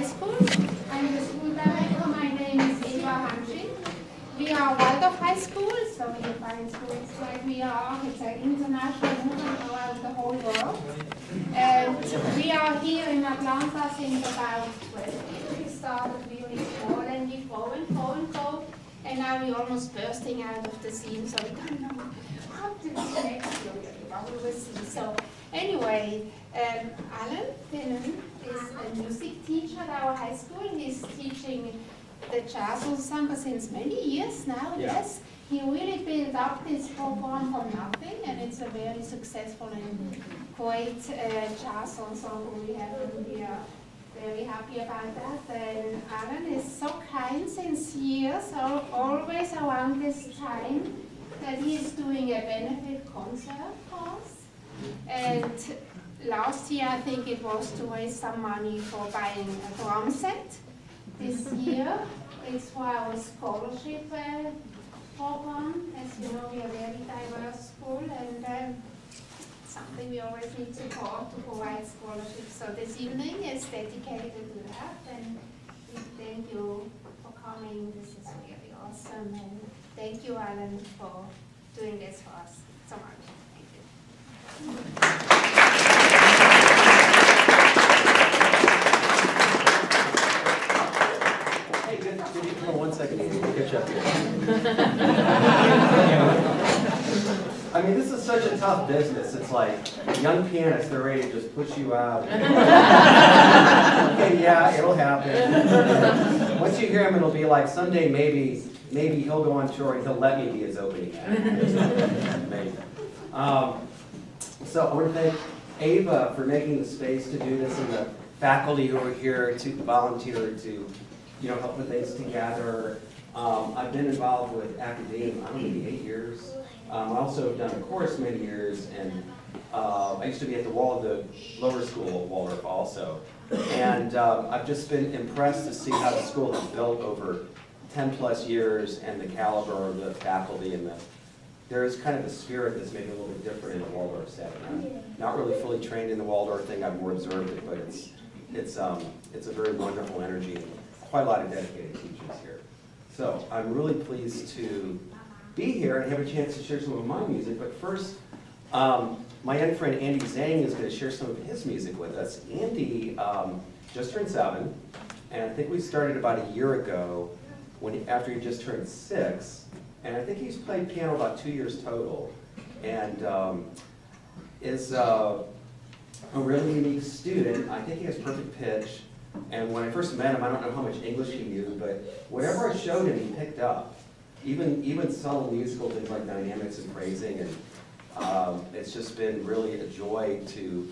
High School. I'm the school director. My name is Eva. We are Waldorf High School, so you find schools like we are. It's an international movement around the whole world. And we are here in Atlanta since about 12 years. We started really small and we grow and grow and grow. And now we're almost bursting out of the seam, so we don't know how to do next year. We will see. So anyway, Alan is a music teacher at our high school. He's teaching the jazz ensemble since many years now, yes. He really built up this program from nothing, and it's a very successful and great jazz ensemble we have, and we are very happy about that. And Alan is so kind since years, always around this time, that he is doing a benefit concert for us. And last year, I think it was to raise some money for buying a drum set. This year, it's for our scholarship program. As you know, we are a very diverse school, and something we always need support to provide scholarships. So this evening is dedicated to that, and we thank you for coming. This is really awesome, and thank you, Alan, for doing this for us so much. Thank you. Hold on 1 second, get you up here. I mean, this is such a tough business. It's like young pianists, they're ready to just push you out. Okay, yeah, it'll happen. Once you hear him, it'll be like someday maybe he'll go on tour and he'll let me be his opening act. Maybe. So I want to thank Ava for making the space to do this, and the faculty who are here to volunteer to help put things together. I've been involved with academe, I don't know, maybe 8 years. I also have done a course many years, and I used to be at the lower school, Waldorf also. And I've just been impressed to see how the school has built over 10 plus years, and the caliber of the faculty, and there is kind of a spirit that's maybe a little bit different in the Waldorf setting. I'm not really fully trained in the Waldorf thing, I've more observed it, but it's a very wonderful energy. Quite a lot of dedicated teachers here. So I'm really pleased to be here and have a chance to share some of my music. But first, my young friend Andy Zhang is going to share some of his music with us. Andy just turned 7, and I think we started about a year ago after he just turned 6. And I think he's played piano about 2 years total, and is a really unique student. I think he has perfect pitch. And when I first met him, I don't know how much English he knew, but whatever I showed him, he picked up. Even subtle musical things like dynamics and phrasing, and it's just been really a joy to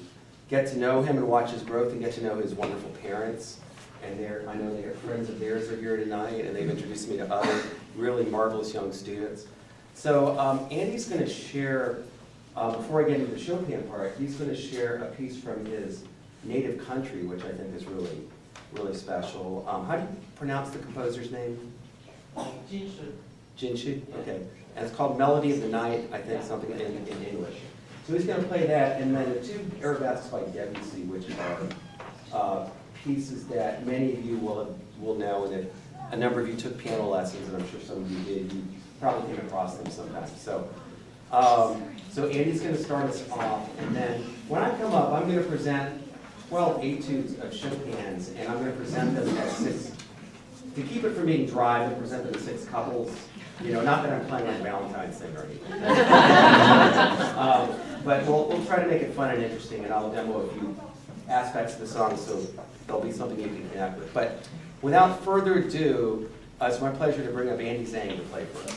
get to know him and watch his growth, and get to know his wonderful parents. And I know their friends of theirs are here tonight, and they've introduced me to other really marvelous young students. So Andy's going to share, before I get into the Chopin part, he's going to share a piece from his native country, which I think is really, really special. How do you pronounce the composer's name? Jinshu? Okay. And it's called Melody of the Night, I think, something in English. So he's going to play that, and then the 2 arabesques by Debussy, which are pieces that many of you will know, and that a number of you took piano lessons, and I'm sure some of you did. You probably came across them sometimes. So Andy's going to start us off, and then when I come up, I'm going to present 12 etudes of Chopin's, and I'm going to present them as 6. To keep it from being dry, I'm going to present them as 6 couples. Not that I'm playing like Valentine's Day or anything. But we'll try to make it fun and interesting, and I'll demo a few aspects of the song, so there'll be something you can connect with. But without further ado, it's my pleasure to bring up Andy Zhang to play for us.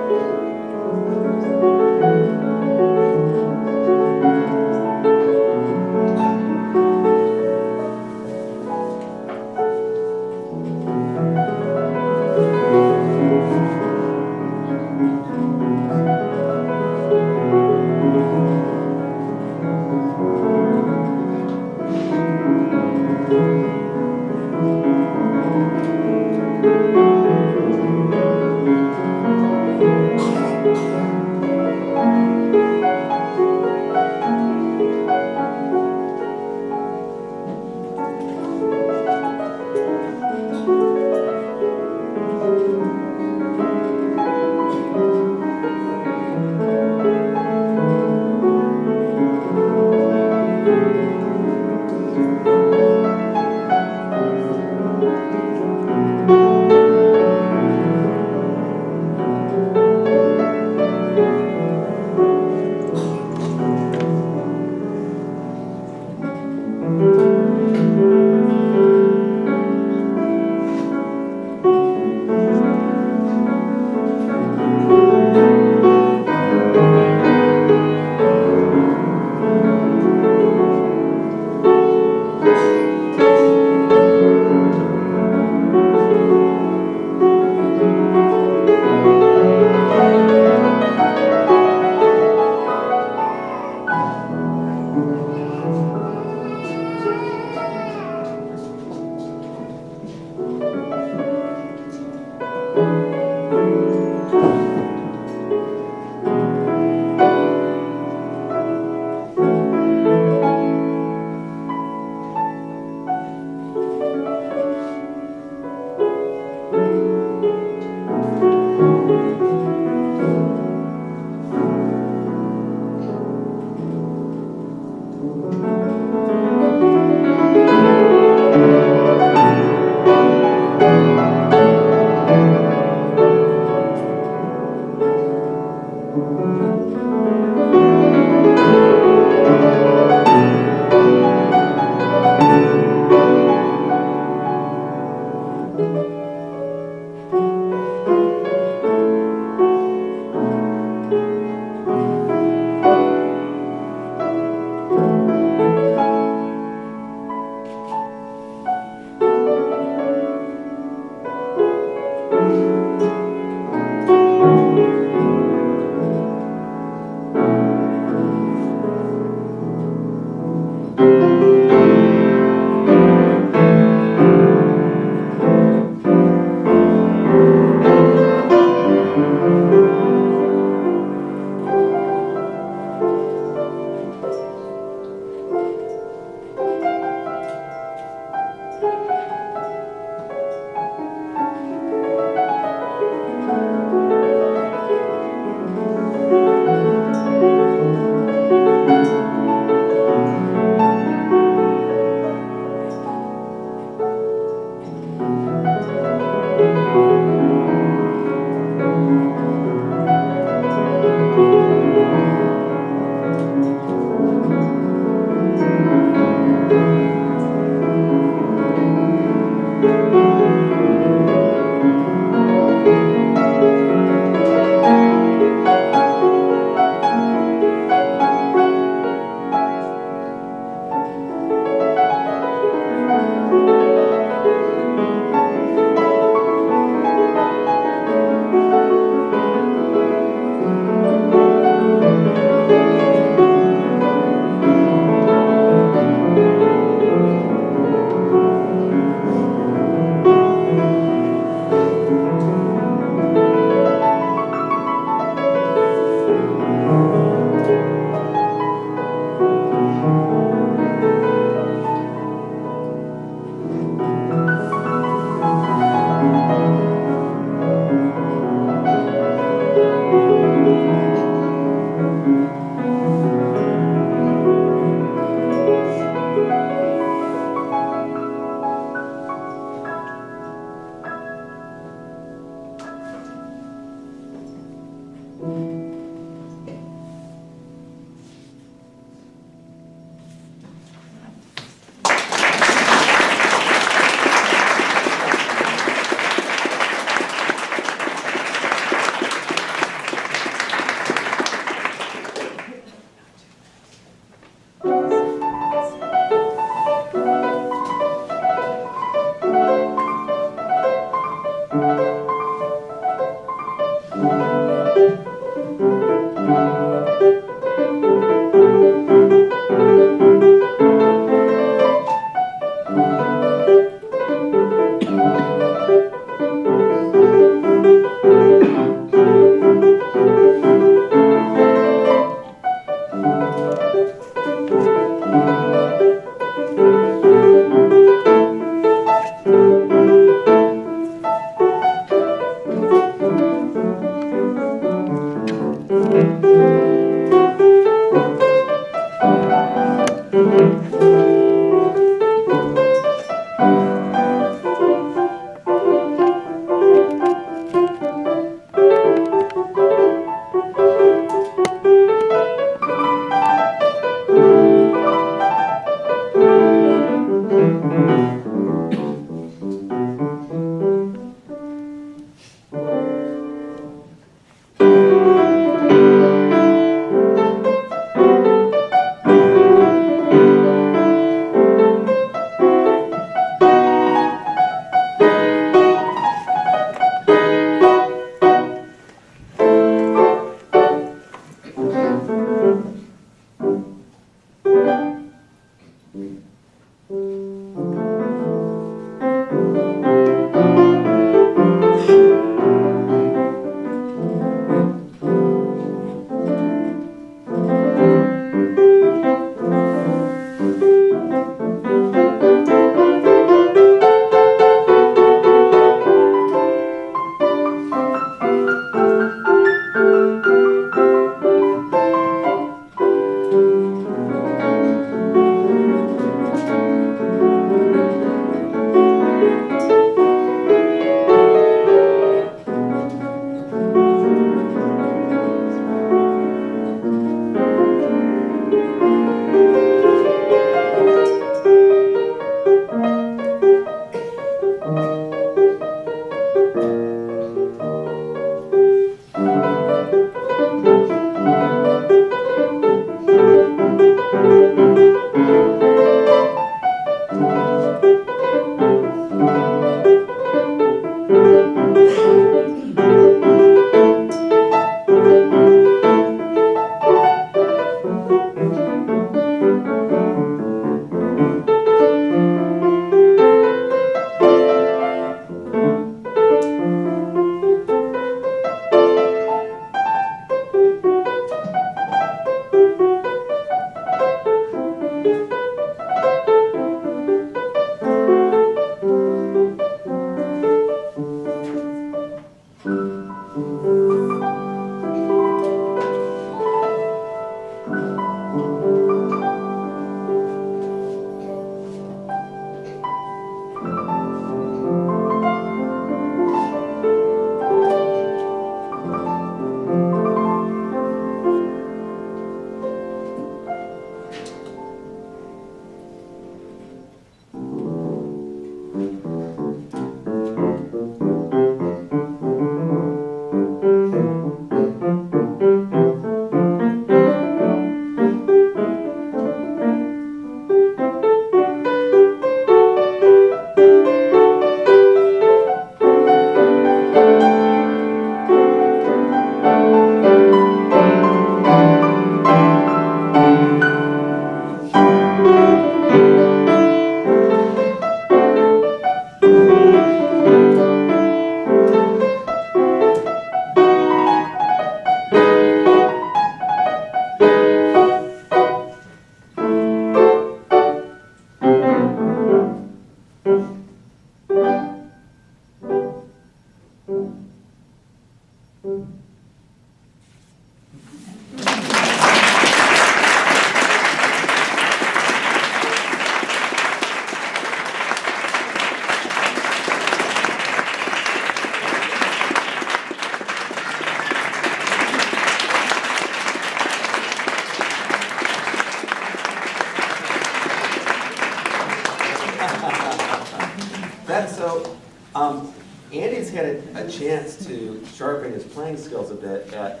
Andy's had a chance to sharpen his playing skills a bit at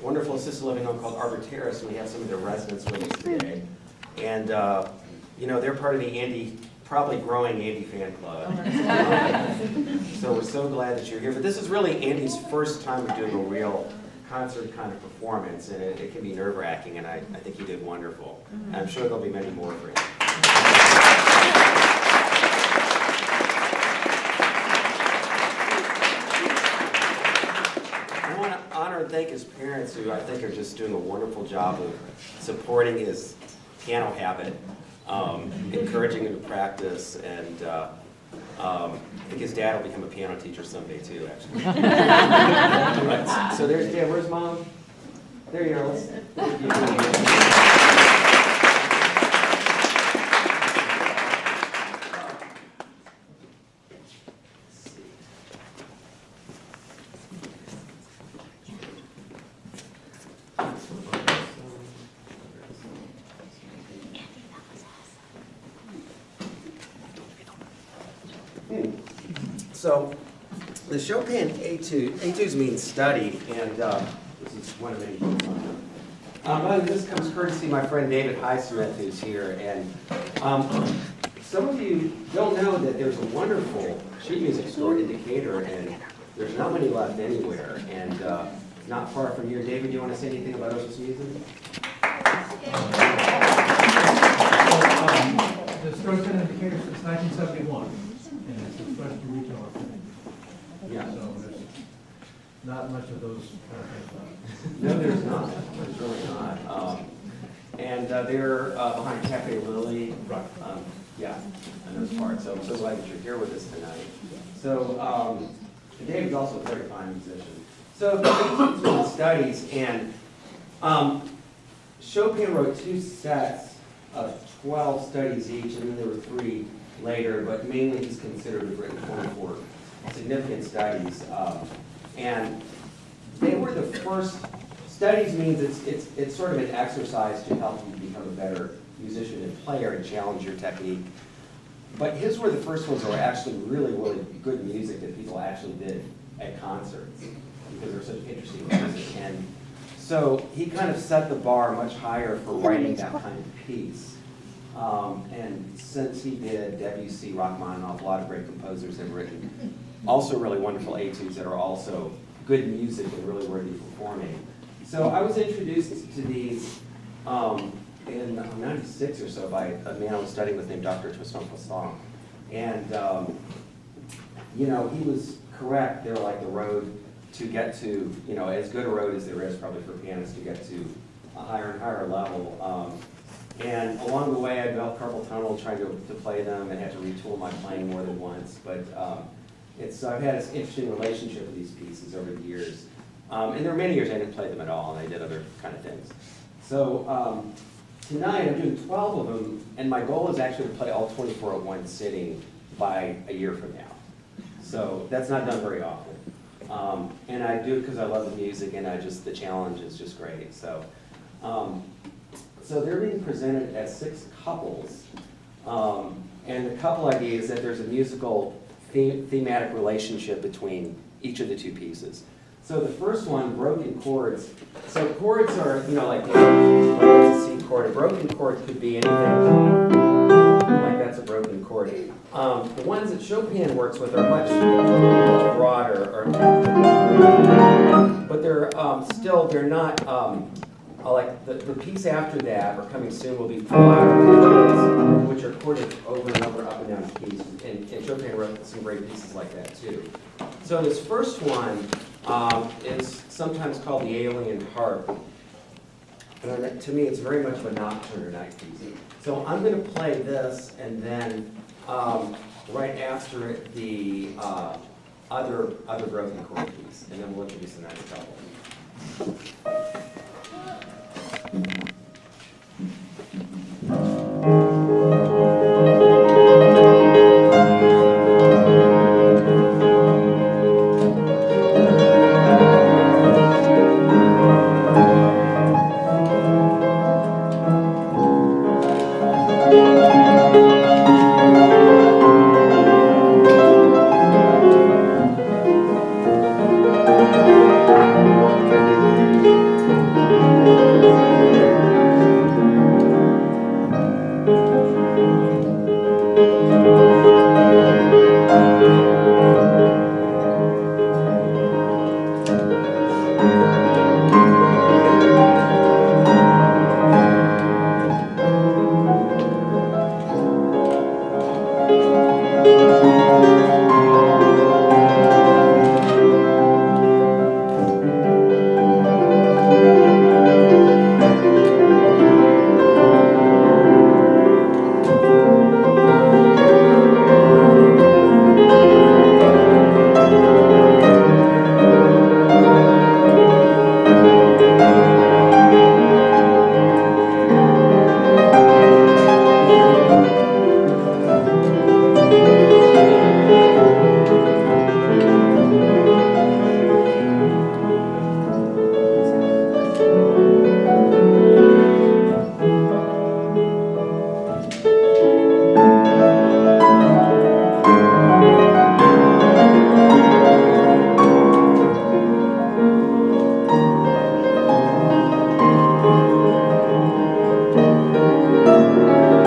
wonderful assisted living home called Arbor Terrace, and we have some of their residents with us today. And you know, they're part of the Andy, probably growing Andy fan club. So we're so glad that you're here. But this is really Andy's first time of doing a real concert kind of performance, and it can be nerve-wracking, and I think he did wonderful. And I'm sure there'll be many more for him. I want to honor and thank his parents, who I think are just doing a wonderful job of supporting his piano habit, encouraging him to practice, and I think his dad will become a piano teacher someday too, actually. Right, so there's Dad. Where's Mom? There you are. So the Chopin etudes means study, and this is one of many books on them. By the way, this comes courtesy of my friend David Highsmith, who's here. And some of you don't know that there's a wonderful sheet music store in Decatur, and there's not many left anywhere. And not far from here. David, do you want to say anything about Ocean's Music? The store's been in Decatur since 1971, and it's the first retailer. Yeah. So there's not much of those things left. No, there's not. There's really not. And they're behind Cafe Lily. Right. Yeah, I know this part. So I'm so glad that you're here with us tonight. So David's also a very fine musician. So the studies, and Chopin wrote 2 sets of 12 studies each, and then there were 3 later, but mainly he's considered to have written 24 significant studies. And they were the first. Studies means it's sort of an exercise to help you become a better musician and player and challenge your technique. But his were the first ones that were actually really, really good music that people actually did at concerts because they're such interesting music. And so he kind of set the bar much higher for writing that kind of piece. And since he did, Debussy, Rachmaninoff, a lot of great composers have written also really wonderful etudes that are also good music and really worthy of performing. So I was introduced to these in '96 or so by a man I was studying with named Dr. Tristan Poisson. And, you know, he was correct. They're like the road to get to, you know, as good a road as there is probably for pianists to get to a higher and higher level. And along the way, I developed carpal tunnel trying to play them and had to retool my playing more than once. But I've had this interesting relationship with these pieces over the years. And there were many years I didn't play them at all, and I did other kind of things. So tonight I'm doing 12 of them, and my goal is actually to play all 24 at one sitting by a year from now. So that's not done very often. And I do it because I love the music, and the challenge is just great. So, so they're being presented as 6 couples. And the couple idea is that there's a musical thematic relationship between each of the 2 pieces. So the first one, broken chords. So chords are, you know, like that's a C chord. A broken chord could be anything. Like that's a broken chord. The ones that Chopin works with are much broader, but they're they're not. Like the piece after that, or coming soon, will be louder, which are chorded over and over, up and down keys. And Chopin wrote some great pieces like that too. So this first one is sometimes called the Alien Harp. And to me, it's very much of a nocturne or night piece. So I'm going to play this, and then right after it, the other broken chord piece, and then we'll introduce the next couple.